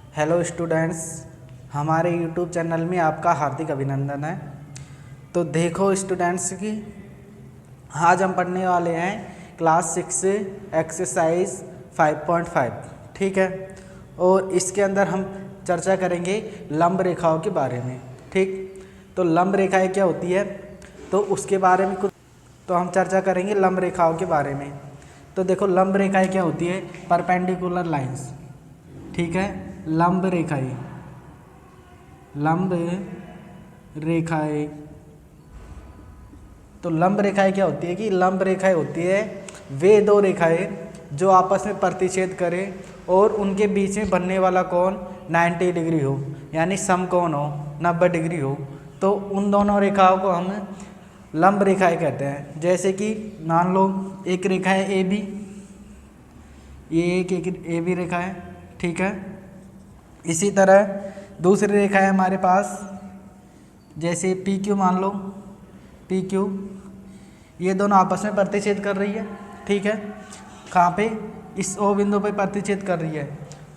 Hello students, हमारे YouTube channel में आपका हार्दिक अभिनंदन है। तो देखो स्टूडेंट्स की आज हम पढ़ने वाले हैं क्लास 6 से एक्सरसाइज 5.5, ठीक है। और इसके अंदर हम चर्चा करेंगे लंब रेखाओं के बारे में, ठीक। तो लंब रेखाएं क्या होती है, तो उसके बारे में कुछ तो हम चर्चा करेंगे लंब रेखाओं के बारे में। तो देखो लंब रेखाएं क्या होती है, परपेंडिकुलर लाइंस, ठीक है। लंब रेखाएं, लंब रेखाएं। तो लंब रेखाएं क्या होती है कि लंब रेखाएं होती है वे दो रेखाएं जो आपस में प्रतिच्छेद करें और उनके बीच में बनने वाला कोण 90 डिग्री हो, यानी समकोण हो, 90 डिग्री हो। तो उन दोनों रेखाओं को हम लंब रेखाएं कहते हैं। जैसे कि मान लो एक रेखा है ए बी, ये एक ए बी रेखा है, ठीक है। इसी तरह दूसरी रेखा है हमारे पास, जैसे पी क्यू मान लो, पी क्यू, ये दोनों आपस में प्रतिच्छेद कर रही है, ठीक है। कहाँ पे, इस ओ बिंदु पे प्रतिच्छेद कर रही है।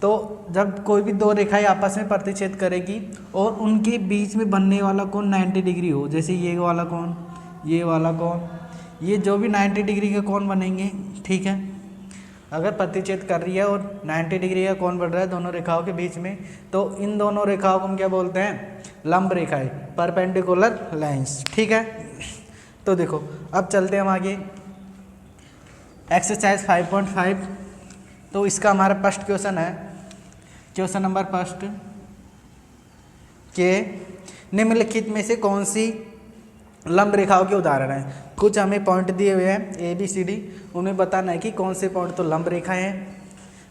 तो जब कोई भी दो रेखाएं आपस में प्रतिच्छेद करेगी और उनके बीच में बनने वाला कोण 90 डिग्री हो, जैसे ये वाला कोण, ये वाला कोण, ये जो भी 90 डिग्री के कोण बनेंगे, ठीक है। अगर प्रतिच्छेद कर रही है और 90 डिग्री का कोण बढ़ रहा है दोनों रेखाओं के बीच में, तो इन दोनों रेखाओं को हम क्या बोलते हैं, लंब रेखाएं, परपेंडिकुलर लाइंस, ठीक है। तो देखो अब चलते हैं हम आगे एक्सरसाइज 5.5। तो इसका हमारा फर्स्ट क्वेश्चन है, क्वेश्चन नंबर फर्स्ट, के निम्नलिखित में से कौन सी लंब रेखाओं के उदाहरण हैं। कुछ हमें पॉइंट दिए हुए हैं ए बी सी डी, उन्हें बताना है कि कौन से पॉइंट तो लंब रेखाएं हैं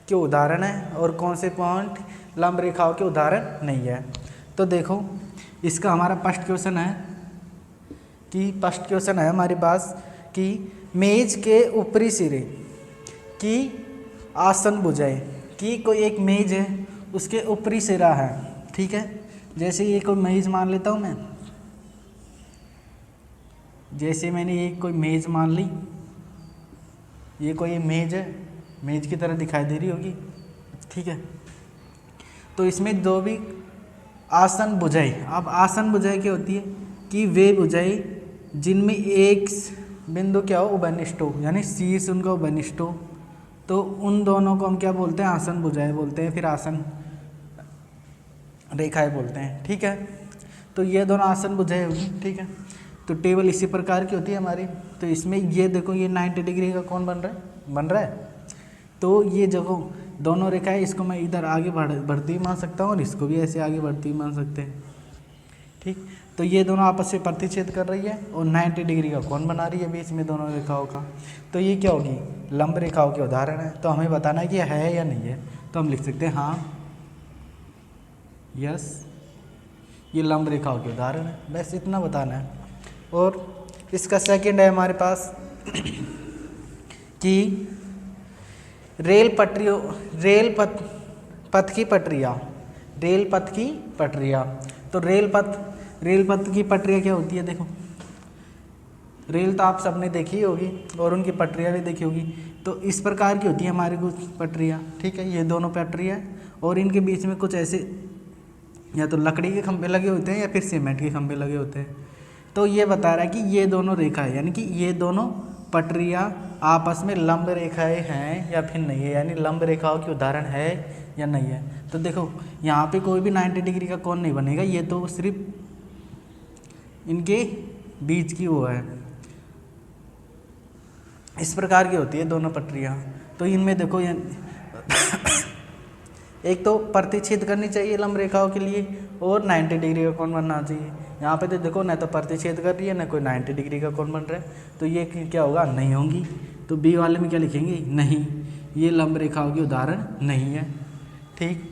के उदाहरण हैं और कौन से पॉइंट लंब रेखाओं के उदाहरण नहीं है। तो देखो इसका हमारा फर्स्ट क्वेश्चन है कि फर्स्ट क्वेश्चन है हमारे पास कि मेज के ऊपरी सिरे की आसन भुजाएं, कि कोई एक मेज है उसके ऊपरी सिरा है, ठीक है। जैसे ये कोई मेज मान लेता हूँ मैं, जैसे मैंने ये कोई मेज मान ली, ये कोई मेज है, मेज की तरह दिखाई दे रही होगी, ठीक है। तो इसमें दो भी आसन भुजाएं, अब आसन भुजाएं क्या होती है कि वे भुजाएं जिनमें एक बिंदु क्या हो, उभयनिष्ठ हो, यानी शीर्ष उनका उभयनिष्ठ हो, तो उन दोनों को हम क्या बोलते हैं, आसन भुजाएं बोलते हैं, फिर आसन रेखाएं बोलते हैं, ठीक है। तो ये दोनों आसन भुजाएं होगी, ठीक है। तो टेबल इसी प्रकार की होती है हमारी। तो इसमें ये देखो ये 90 डिग्री का कौन बन रहा है। तो ये देखो दोनों रेखाएं, इसको मैं इधर आगे बढ़ती हुई मान सकता हूँ और इसको भी ऐसे आगे बढ़ती हुई मान सकते हैं, ठीक। तो ये दोनों आपस में प्रतिच्छेद कर रही है और 90 डिग्री का कौन बना रही है बीच में दोनों रेखाओं का। तो ये क्या होगी, लंब रेखाओं के उदाहरण है। तो हमें बताना है कि है या नहीं है। तो हम लिख सकते हैं हाँ, यस, ये लंब रेखाओं के उदाहरण है, बस इतना बताना है। और इसका सेकंड है हमारे पास कि रेल पथ की पटरियाँ। तो रेल पथ की पटरियाँ क्या होती है, देखो रेल तो आप सबने देखी होगी और उनकी पटरियाँ भी देखी होगी। तो इस प्रकार की होती है हमारी कुछ पटरियाँ, ठीक है। ये दोनों पटरियाँ और इनके बीच में कुछ ऐसे या तो लकड़ी के खंभे लगे होते हैं या फिर सीमेंट के खंभे लगे होते हैं। तो ये बता रहा है कि ये दोनों रेखाएं, यानी कि ये दोनों पटरियाँ आपस में लंब रेखाएं हैं या फिर नहीं है, यानी लंब रेखाओं के उदाहरण है या नहीं है। तो देखो यहाँ पे कोई भी 90 डिग्री का कोण नहीं बनेगा, ये तो सिर्फ इनके बीच की वो है। इस प्रकार की होती है दोनों पटरियाँ। तो इनमें देखो ये एक तो प्रतिच्छेद करनी चाहिए लंब रेखाओं के लिए और 90 डिग्री का कोण बनना चाहिए। यहाँ पे तो देखो न तो प्रतिच्छेद कर रही है, न कोई 90 डिग्री का कोण बन रहा है। तो ये क्या होगा, नहीं होंगी। तो बी वाले में क्या लिखेंगे, नहीं, ये लंब रेखाओं के उदाहरण नहीं है, ठीक।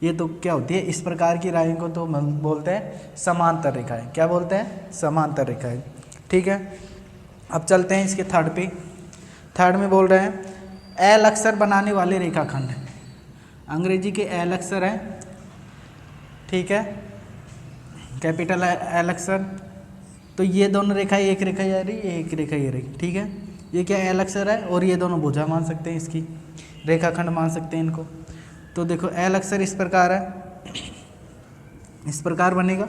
ये तो क्या होती है, इस प्रकार की रेखाओं को तो बोलते हैं समांतर रेखाएं। क्या बोलते हैं, समांतर रेखाएं, ठीक है। अब चलते हैं इसके थर्ड पे। थर्ड में बोल रहे हैं एल अक्षर बनाने वाले रेखाखंड, अंग्रेजी के एल अक्षर है, ठीक है, कैपिटल एल अक्षर। तो ये दोनों रेखाएं, एक रेखा ये रही, एक रेखा ये रही, ठीक है। ये क्या एल अक्षर है और ये दोनों भुजा मान सकते हैं, इसकी रेखाखंड मान सकते हैं इनको। तो देखो एल अक्सर इस प्रकार है, इस प्रकार बनेगा।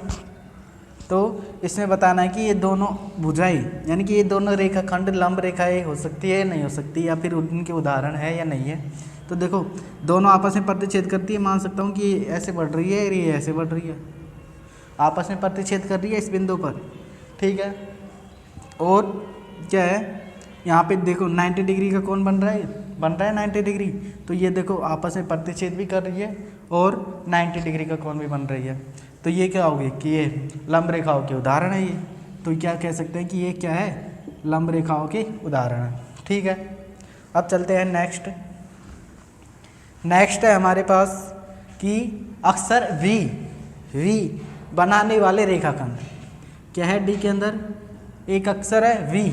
तो इसमें बताना है कि ये दोनों भुजाएं यानी कि ये दोनों रेखाखंड लंब रेखाएं हो सकती है नहीं हो सकती, या फिर उनके उदाहरण है या नहीं है। तो देखो दोनों आपस में प्रतिच्छेद करती है, मान सकता हूँ कि ये ऐसे बढ़ रही है और ये ऐसे बढ़ रही है, आपस में प्रतिच्छेद कर रही है इस बिंदु पर, ठीक है। और क्या है यहाँ पे देखो 90 डिग्री का कोण बन रहा है 90 डिग्री। तो ये देखो आपस में प्रतिच्छेद भी कर रही है और 90 डिग्री का कोण भी बन रही है। तो ये क्या होगी कि ये लंब रेखाओं के उदाहरण है ये। तो क्या कह सकते हैं कि ये क्या है, लंब रेखाओं के उदाहरण है, ठीक है। अब चलते हैं नेक्स्ट है हमारे पास कि अक्सर वी बनाने वाले रेखाखंड। क्या है डी के अंदर एक अक्षर है वी,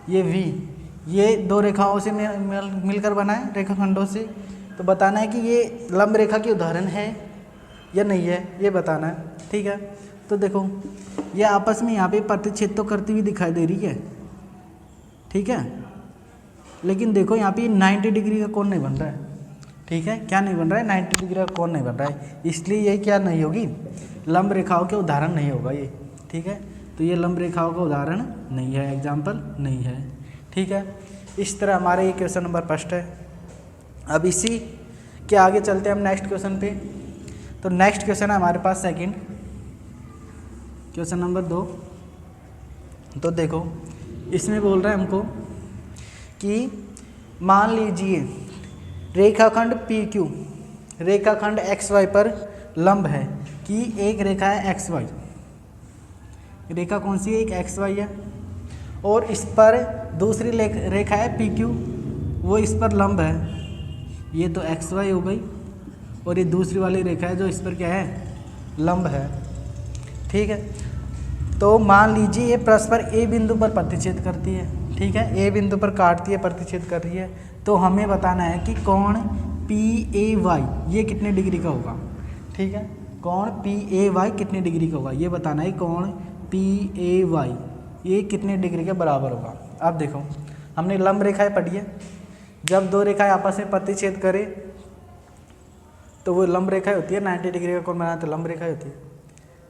ये वी ये दो रेखाओं से मिलकर बना है रेखाखंडों से। तो बताना है कि ये लंब रेखा के उदाहरण है या नहीं है, ये बताना है, ठीक है। तो देखो ये आपस में यहाँ पे प्रतिच्छेद तो करती हुई दिखाई दे रही है, ठीक है, लेकिन देखो यहाँ पे 90 डिग्री का कोण नहीं बन रहा है, ठीक है। क्या नहीं बन रहा है, 90 डिग्री का कोण नहीं बन रहा है, इसलिए ये क्या नहीं होगी, लंब रेखाओं के उदाहरण नहीं होगा ये, ठीक है। तो ये लंब रेखाओं का उदाहरण नहीं है, एग्जाम्पल नहीं है, ठीक है। इस तरह हमारे ये क्वेश्चन नंबर फर्स्ट है। अब इसी के आगे चलते हैं हम नेक्स्ट क्वेश्चन पे। तो नेक्स्ट क्वेश्चन है हमारे पास सेकंड, क्वेश्चन नंबर 2। तो देखो इसमें बोल रहा है हमको कि मान लीजिए रेखाखंड पी क्यू रेखाखंड एक्स वाई पर लंब है कि एक रेखा है एक्स वाई, रेखा कौन सी है, एक एक्स वाई है, और इस पर दूसरी रेखा है पी क्यू, वो इस पर लंब है। ये तो एक्स वाई हो गई, और ये दूसरी वाली रेखा है जो इस पर क्या है, लंब है, ठीक है। तो मान लीजिए ये परस्पर ए बिंदु पर प्रतिच्छेद करती है, ठीक है, ए बिंदु पर काटती है, प्रतिच्छेद कर रही है। तो हमें बताना है कि कोण पी ए वाई ये कितने डिग्री का होगा, ठीक है, कोण पी ए वाई कितने डिग्री का होगा, ये बताना है। कोण पी ए वाई ये कितने डिग्री के बराबर होगा। अब देखो हमने लंब रेखाएं पढ़ी है, जब दो रेखाएं आपस में प्रतिच्छेद करें तो वो लंब रेखाएं होती है, 90 डिग्री का कोण बनाए तो लंब रेखाएं होती है।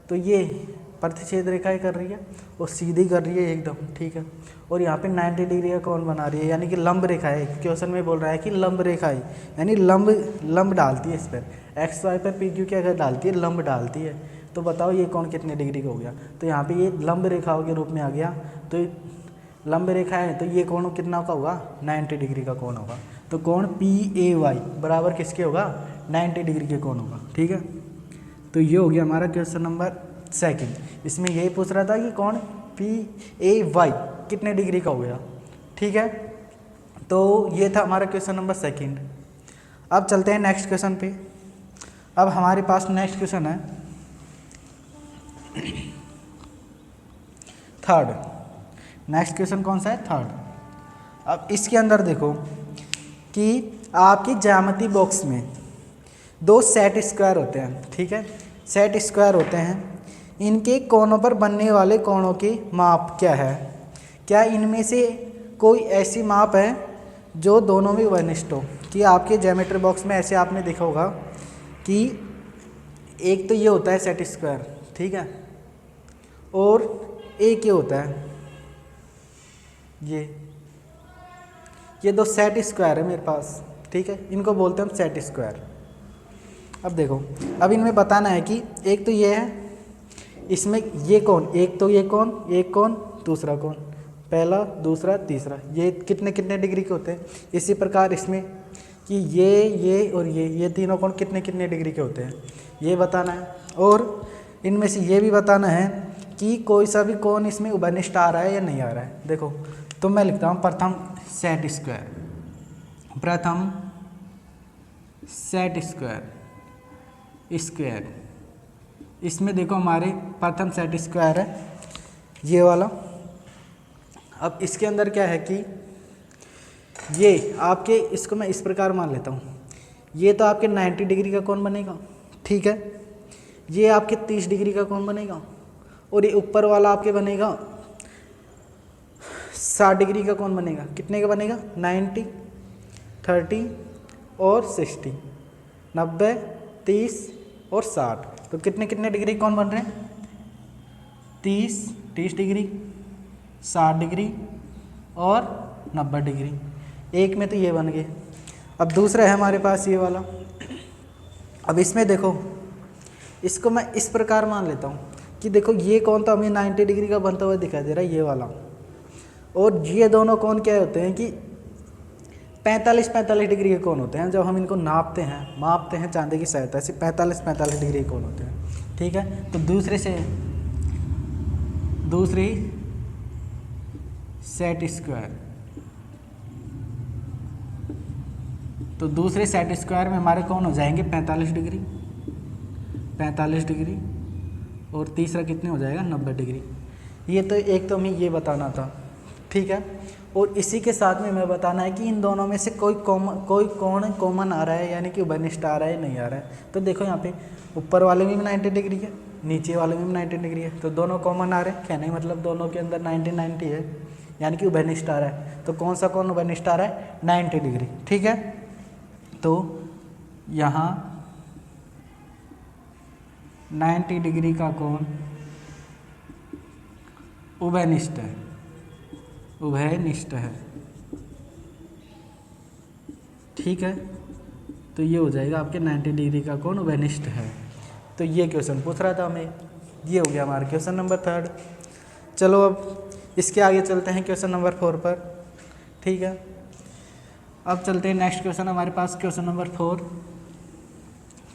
तो ये प्रतिच्छेद रेखाएं कर रही है और सीधी कर रही है एकदम, ठीक है, और यहाँ पे 90 डिग्री का कोण बना रही है, यानी कि लंब रेखा है। क्वेश्चन में बोल रहा है कि लंब रेखा है, यानी लंब डालती है इस पर, एक्स वाई पर पी क्यू क्या डालती है, लंब डालती है। तो बताओ ये कोण कितने डिग्री का हो गया। तो यहाँ पे ये लंब रेखाओं के रूप में आ गया, तो लंब रेखा है तो ये कोण कितना का होगा, 90 डिग्री का कोण होगा। तो कोण पी ए वाई बराबर किसके होगा, 90 डिग्री के कोण होगा, ठीक है। तो ये हो गया हमारा क्वेश्चन नंबर सेकंड। इसमें यही पूछ रहा था कि कोण पी ए वाई कितने डिग्री का हो गया, ठीक है। तो ये था हमारा क्वेश्चन नंबर सेकंड। अब चलते हैं नेक्स्ट क्वेश्चन पे। अब हमारे पास नेक्स्ट क्वेश्चन है थर्ड। नेक्स्ट क्वेश्चन कौन सा है, थर्ड। अब इसके अंदर देखो कि आपकी ज्यामिति बॉक्स में दो सेट स्क्वायर होते हैं, ठीक है, सेट स्क्वायर होते हैं। इनके कोनों पर बनने वाले कोणों की माप क्या है, क्या इनमें से कोई ऐसी माप है जो दोनों में वनिष्ठ हो। कि आपके ज्योमेट्री बॉक्स में ऐसे आपने देखा होगा कि एक तो ये होता है सेट स्क्वायर, ठीक है, और एक ये होता है ये दो सेट स्क्वायर है मेरे पास, ठीक है, इनको बोलते हैं हम सेट स्क्वायर। अब देखो अब इनमें बताना है कि एक तो ये है, इसमें ये कौन, एक तो ये कौन, एक कौन, दूसरा कौन, पहला दूसरा तीसरा, ये कितने कितने डिग्री के होते हैं। इसी प्रकार इसमें कि ये और ये तीनों कौन कितने कितने डिग्री के होते हैं, ये बताना है। और इनमें से ये भी बताना है कि कोई सा भी कोण इसमें उभयनिष्ठ आ रहा है या नहीं आ रहा है। देखो तो मैं लिखता हूँ प्रथम सेट स्क्वायर, प्रथम सेट स्क्वायर। इसमें देखो हमारे प्रथम सेट स्क्वायर है ये वाला। अब इसके अंदर क्या है कि ये आपके, इसको मैं इस प्रकार मान लेता हूँ, ये तो आपके 90 डिग्री का कोण बनेगा, ठीक है, ये आपके 30 डिग्री का कोण बनेगा, और ये ऊपर वाला आपके बनेगा 60 डिग्री का कोण बनेगा। कितने का बनेगा, 90, 30 और 60, 90, 30 और 60। तो कितने कितने डिग्री कौन बन रहे हैं? 30 डिग्री, 60 डिग्री और 90 डिग्री। एक में तो ये बन गए। अब दूसरा है हमारे पास ये वाला। अब इसमें देखो, इसको मैं इस प्रकार मान लेता हूँ कि देखो ये कौन तो हमें 90 डिग्री का बनता हुआ दिखाई दे रहा है, ये वाला। और ये दोनों कौन क्या होते हैं कि 45 डिग्री के कौन होते हैं। जब हम इनको नापते हैं, मापते हैं चांदी की सहायता से, 45 डिग्री के कौन होते हैं। ठीक है, तो दूसरी सेट स्क्वायर, तो दूसरे सेट स्क्वायर में हमारे कौन हो जाएंगे? 45 डिग्री और तीसरा कितने हो जाएगा? 90 डिग्री। ये तो एक तो हमें ये बताना था। ठीक है, और इसी के साथ में हमें बताना है कि इन दोनों में से कोई कोण कॉमन आ रहा है, यानी कि उभयनिष्ठ आ रहा है नहीं आ रहा है। तो देखो यहाँ पे ऊपर वाले में भी 90 डिग्री है, नीचे वाले में भी 90 डिग्री है, तो दोनों कॉमन आ रहे हैं। कहने का मतलब दोनों के अंदर 90 है, यानी कि उभयनिष्ठ आ रहा है। तो कौन सा कोण उभयनिष्ठ आ रहा है? 90 डिग्री। ठीक है, तो यहाँ 90 डिग्री का कोण उभयनिष्ठ है। ठीक है, तो ये हो जाएगा आपके 90 डिग्री का कोण उभयनिष्ठ है। तो ये क्वेश्चन पूछ रहा था हमें, ये हो गया हमारा क्वेश्चन नंबर 3। चलो अब इसके आगे चलते हैं क्वेश्चन नंबर 4 पर। ठीक है, अब चलते हैं नेक्स्ट क्वेश्चन हमारे पास, क्वेश्चन नंबर 4।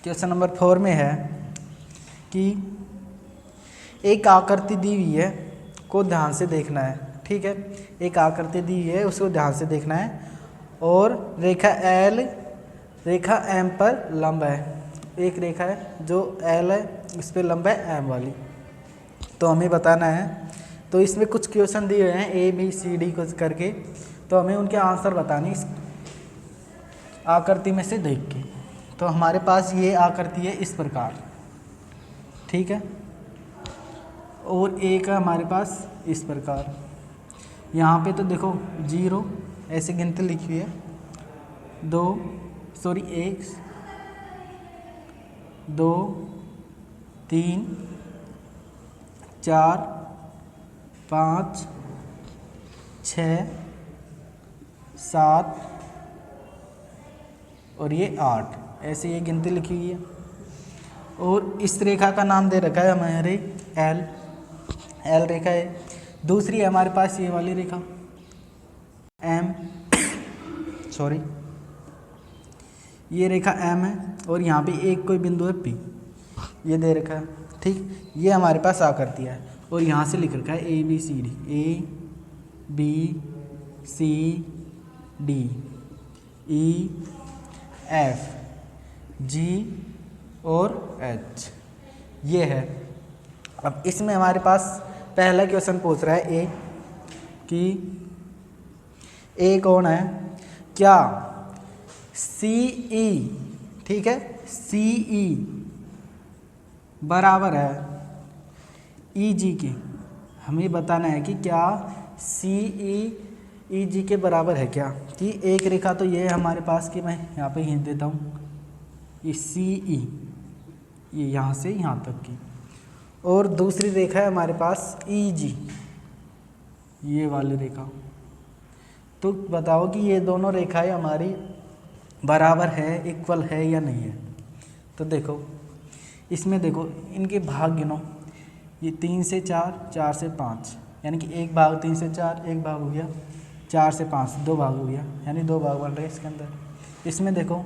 क्वेश्चन नंबर 4 में है कि एक आकृति दी हुई है को ध्यान से देखना है। ठीक है, एक आकृति दी हुई है, उसको ध्यान से देखना है, और रेखा L रेखा M पर लंब है। एक रेखा है जो L है, इस पर लंब है M वाली, तो हमें बताना है। तो इसमें कुछ क्वेश्चन दिए हुए हैं ABCD कुछ करके, तो हमें उनके आंसर बताने इस आकृति में से देख के। तो हमारे पास ये आकृति है इस प्रकार। ठीक है, और एक है हमारे पास इस प्रकार। यहाँ पे तो देखो 0 ऐसे गिनती लिखी हुई है, 1 2 3 4 5 6 7 और ये 8, ऐसे ये गिनती लिखी हुई है। और इस रेखा का नाम दे रखा है हमारे एल रेखा है। दूसरी है हमारे पास ये वाली रेखा M, ये रेखा M है, और यहाँ पे एक कोई बिंदु है P, ये दे रखा है। ठीक, ये हमारे पास आकृति है, और यहाँ से लिख रखा है ABCD, ABCDEFG और H, ये है। अब इसमें हमारे पास पहला क्वेश्चन पूछ रहा है A कौन है? क्या CE, ठीक है, CE बराबर है EG के। हमें बताना है कि क्या CE EG के बराबर है क्या। कि एक रेखा तो ये है हमारे पास, कि मैं यहाँ पे हिंट देता हूँ, ये CE, ये यहाँ से यहाँ तक की, और दूसरी रेखा है हमारे पास EG, ये वाली रेखा। तो बताओ कि ये दोनों रेखाएं हमारी बराबर है, इक्वल है या नहीं है। तो देखो इसमें देखो इनके भाग गिनो, ये 3 से 4, 4 से 5, यानी कि एक भाग 3 से 4, एक भाग हो गया 4 से 5, 2 भाग हो गया, यानी 2 भाग बन रहे हैं इसके अंदर। इसमें देखो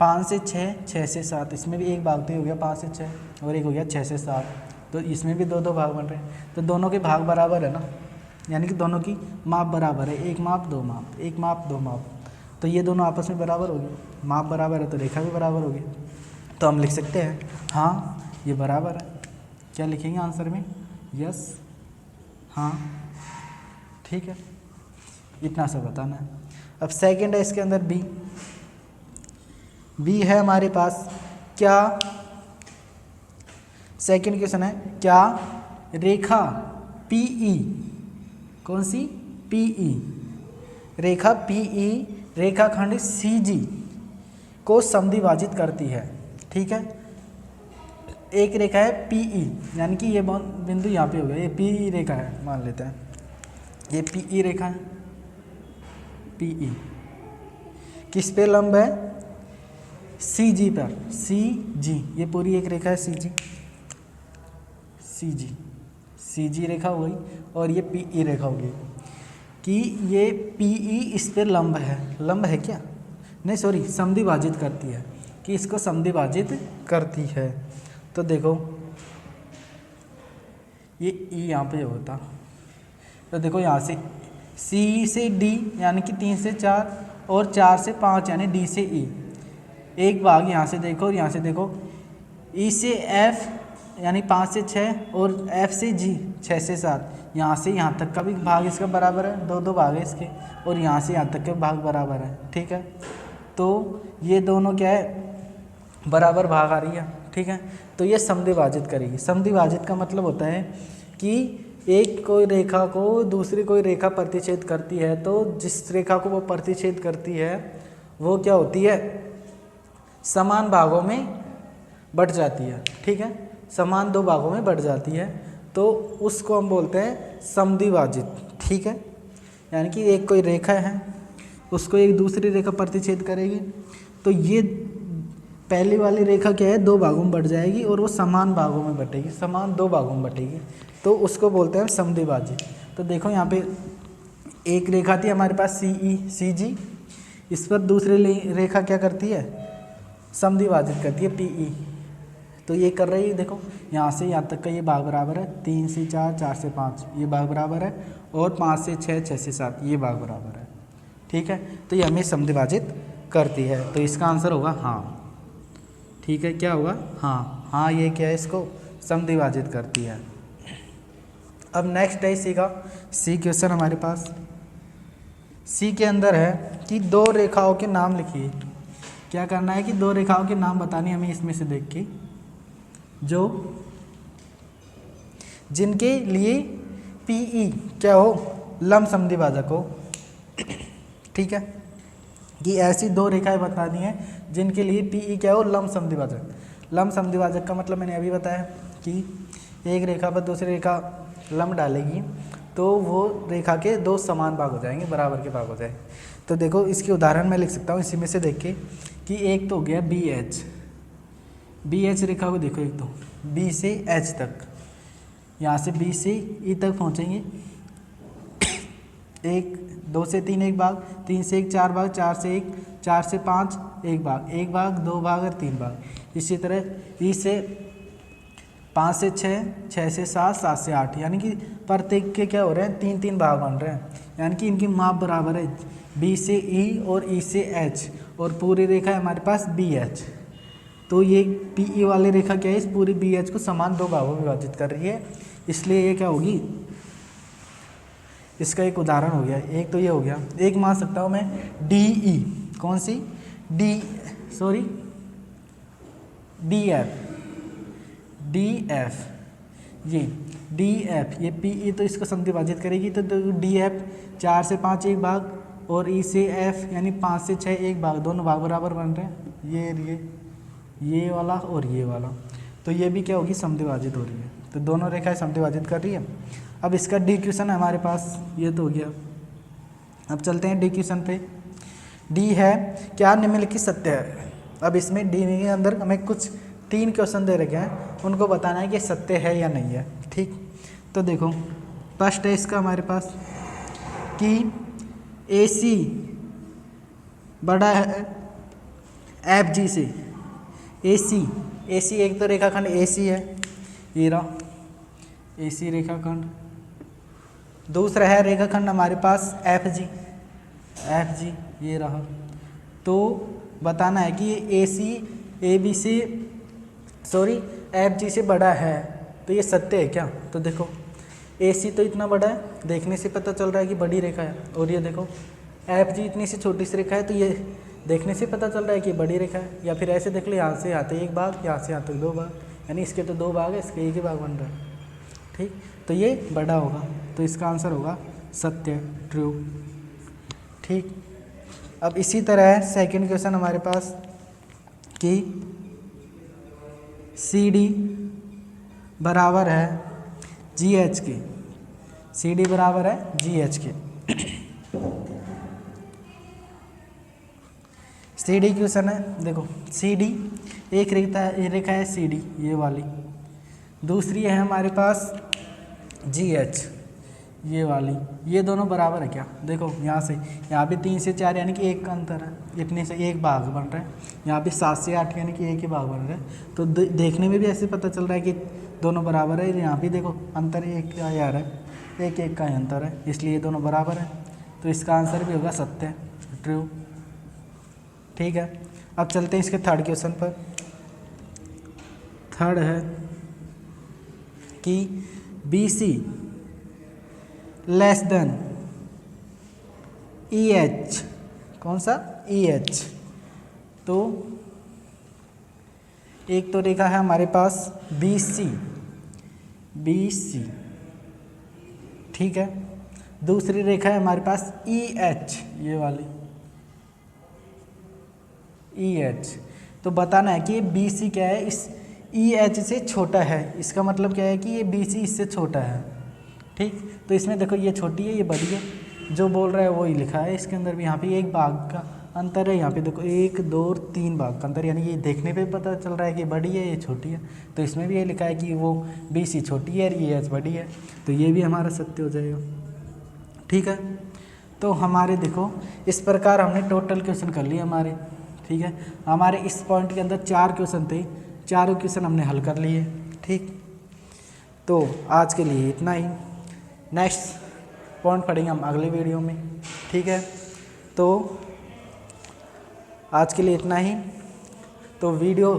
5 से 6, 6 से 7, इसमें भी एक भाग तो हो गया 5 से 6, और एक हो गया 6 से 7, तो इसमें भी 2 भाग बन रहे हैं। तो दोनों के भाग बराबर है ना, यानी कि दोनों की माप बराबर है, एक माप 2 माप, एक माप 2 माप, तो ये दोनों आपस में बराबर हो गए। माप बराबर है तो रेखा भी बराबर होगी। तो हम लिख सकते हैं हाँ ये बराबर है। क्या लिखेंगे आंसर में? यस, हाँ, ठीक है, इतना सा बताना है। अब सेकंड है इसके अंदर बी है हमारे पास। क्या सेकंड क्वेश्चन है, क्या रेखा PE, कौन सी? PE, रेखा PE रेखाखंड CG को समद्विभाजित करती है। ठीक है, एक रेखा है पीई, यानी कि ये बिंदु यहाँ पे हो गया, ये पीई रेखा है मान लेते हैं, ये पीई रेखा है। पीई किस पे लंब है? सीजी पर। सीजी ये पूरी एक रेखा है सीजी, सीजी सीजी रेखा हो गई और ये पीई रेखा हो गई कि ये पीई इस पे लंब है। लंब है क्या? नहीं सॉरी, समद्विभाजित करती है, कि इसको समद्विभाजित करती है। तो देखो ये ई यहाँ पे होता, तो देखो यहाँ से सी से डी यानी कि 3 से 4 और 4 से 5 यानी डी से ई, एक भाग यहाँ से देखो और यहाँ से देखो, ई से एफ यानी 5 से 6 और एफ से जी 6 से 7, यहाँ से यहाँ तक का भी भाग इसका बराबर है, दो भाग है इसके, और यहाँ से यहाँ तक के भाग बराबर है। ठीक है, तो ये दोनों क्या है? बराबर भाग आ रही है। ठीक है, तो ये समद्विभाजित करेगी। समद्विभाजित का मतलब होता है कि एक कोई रेखा को दूसरी कोई रेखा प्रतिच्छेद करती है, तो जिस रेखा को वो प्रतिच्छेद करती है वो क्या होती है? समान भागों में बट जाती है। ठीक है, समान 2 भागों में बट जाती है, तो उसको हम बोलते हैं समद्विभाजित। ठीक है, यानी कि एक कोई रेखा है उसको एक दूसरी रेखा प्रतिच्छेद करेगी, तो ये पहली वाली रेखा क्या है? 2 भागों में बट जाएगी और वो समान भागों में बटेगी, समान 2 भागों में बटेगी, तो उसको बोलते हैं समद्विभाजित। तो देखो यहाँ पे एक रेखा थी हमारे पास सीई सीजी, इस पर दूसरी रेखा क्या करती है? समद्विभाजित करती है पीई। तो ये कर रही है, देखो यहाँ से यहाँ तक का ये भाग बराबर है, 3 से 4 4 से 5 ये भाग बराबर है, और 5 से 6 6 से 7 ये भाग बराबर है। ठीक है, तो ये हमें समद्विभाजित करती है, तो इसका आंसर होगा हाँ। ठीक है, क्या होगा? हाँ। हाँ ये क्या है? इसको समद्विभाजित करती है। अब नेक्स्ट है इसी का सी क्वेश्चन हमारे पास। सी के अंदर है कि 2 रेखाओं के नाम लिखिए। क्या करना है कि 2 रेखाओं के नाम बताने हमें इसमें से देख के, जो जिनके लिए पीई क्या हो? लंब समद्विभाजक हो। ठीक है, कि ऐसी 2 रेखाएं बता दी हैं जिनके लिए पीई क्या हो? लंब समद्विभाजक। लंब समद्विभाजक का मतलब मैंने अभी बताया कि एक रेखा पर दूसरी रेखा लंब डालेगी तो वो रेखा के 2 समान भाग हो जाएंगे, बराबर के भाग हो जाएंगे। तो देखो इसके उदाहरण मैं लिख सकता हूँ इसी में से देख के, कि एक तो हो गया बी एच रेखा को देखो, एक तो बी से एच तक, यहाँ से बी से ई तक पहुँचेंगे, 1 2 से 3 एक भाग, 3 से 1 4 भाग, 4 से 1 4 से 5 एक भाग, 1 भाग 2 भाग और 3 भाग। इसी तरह ई से 5 से 6 6 से 7 7 से 8, यानी कि प्रत्येक के क्या हो रहे हैं? 3 3 भाग बन रहे हैं, यानी कि इनकी माप बराबर है, बी से ई और ई से एच, और पूरी रेखा है हमारे पास बी एच। तो ये पीई वाली रेखा क्या है? इस पूरी बी एच को समान 2 भागों में विभाजित कर रही है, इसलिए ये क्या होगी? इसका एक उदाहरण हो गया। एक तो ये हो गया, एक मान सकता हूँ मैं डी ई, कौन सी? डी एफ, ये डी एफ, ये पी ई तो इसको समद्विभाजित करेगी, तो डी एफ 4 से 5 एक भाग, और ई से एफ यानी 5 से 6 एक भाग, दोनों भाग बराबर बन रहे हैं, ये वाला और ये वाला, तो ये भी क्या होगी? समद्विभाजित हो रही है। तो दोनों रेखाएं समद्विभाजित कर रही है। अब इसका डी क्वेश्चन है हमारे पास, ये तो हो गया। अब चलते हैं डी क्वेश्चन पे। डी है क्या निम्नलिखित सत्य है। अब इसमें डी के अंदर हमें कुछ 3 क्वेश्चन दे रखे हैं, उनको बताना है कि सत्य है या नहीं है। ठीक, तो देखो फर्स्ट है इसका हमारे पास कि ए सी बड़ा है एफ जी से। ए सी एक तो रेखाखंड ए सी है, ये रहा ए सी रेखाखंड। दूसरा है रेखाखंड हमारे पास एफ जी, ये रहा। तो बताना है कि ए सी एफ जी से बड़ा है, तो ये सत्य है क्या? तो देखो ए सी तो इतना बड़ा है, देखने से पता चल रहा है कि बड़ी रेखा है, और ये देखो एफ जी इतनी सी छोटी सी रेखा है, तो ये देखने से पता चल रहा है कि बड़ी रेखा है। या फिर ऐसे देख लो, यहाँ से यहाँ तक एक भाग, यहाँ से यहाँ तक 2 भाग, यानी इसके तो 2 भाग है, इसके एक ही भाग बन रहा है। ठीक, तो ये बड़ा होगा, तो इसका आंसर होगा सत्य, ट्रू। ठीक, अब इसी तरह है सेकंड क्वेश्चन हमारे पास कि सी डी बराबर है जी एच के, सी डी बराबर है जी एच के। सी डी क्वेश्चन है, देखो सी डी एक रेखा है सी डी ये वाली, दूसरी है हमारे पास जी एच ये वाली, ये दोनों बराबर है क्या? देखो यहाँ से यहाँ भी 3 से 4 यानी कि 1 का अंतर है, इतने से 1 भाग बन रहा है, यहाँ भी 7 से 8 यानी कि 1 ही भाग बन रहा है। तो देखने में भी ऐसे पता चल रहा है कि दोनों बराबर है। यहाँ भी देखो अंतर 1 का आ रहा है, 1 का ही अंतर है, इसलिए ये दोनों बराबर है। तो इसका आंसर भी होगा सत्य, ट्रू। ठीक है, अब चलते हैं इसके थर्ड क्वेश्चन पर। थर्ड है कि B C less than E H, कौन सा? E H. तो एक तो रेखा है हमारे पास बी सी, बी सी, ठीक है। दूसरी रेखा है हमारे पास ई एच ये वाली, ई एच। तो बताना है कि ये बी सी क्या है, इस ई एच से छोटा है, इसका मतलब क्या है कि ये बी सी इससे छोटा है। ठीक, तो इसमें देखो ये छोटी है ये बड़ी है, जो बोल रहा है वही लिखा है इसके अंदर भी। यहाँ पे 1 भाग का अंतर है, यहाँ पे देखो 1 2 3 भाग का अंतर, यानी ये देखने पे पता चल रहा है कि बड़ी है ये छोटी है। तो इसमें भी ये लिखा है कि वो बी सी छोटी है और ई एच बड़ी है, तो ये भी हमारा सत्य हो जाएगा। ठीक है, तो हमारे देखो इस प्रकार हमने टोटल क्वेश्चन कर लिए हमारे। ठीक है, हमारे इस पॉइंट के अंदर 4 क्वेश्चन थे, चारों क्वेश्चन हमने हल कर लिए। ठीक, तो आज के लिए इतना ही, नेक्स्ट पॉइंट पढ़ेंगे हम अगले वीडियो में। ठीक है, तो आज के लिए इतना ही। तो वीडियो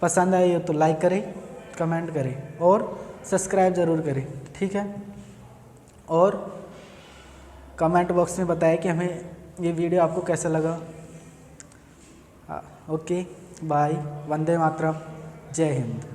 पसंद आई हो तो लाइक करें, कमेंट करें और सब्सक्राइब ज़रूर करें। ठीक है, और कमेंट बॉक्स में बताएं कि हमें ये वीडियो आपको कैसा लगा। ओके बाय, वंदे मातरम, जय हिंद।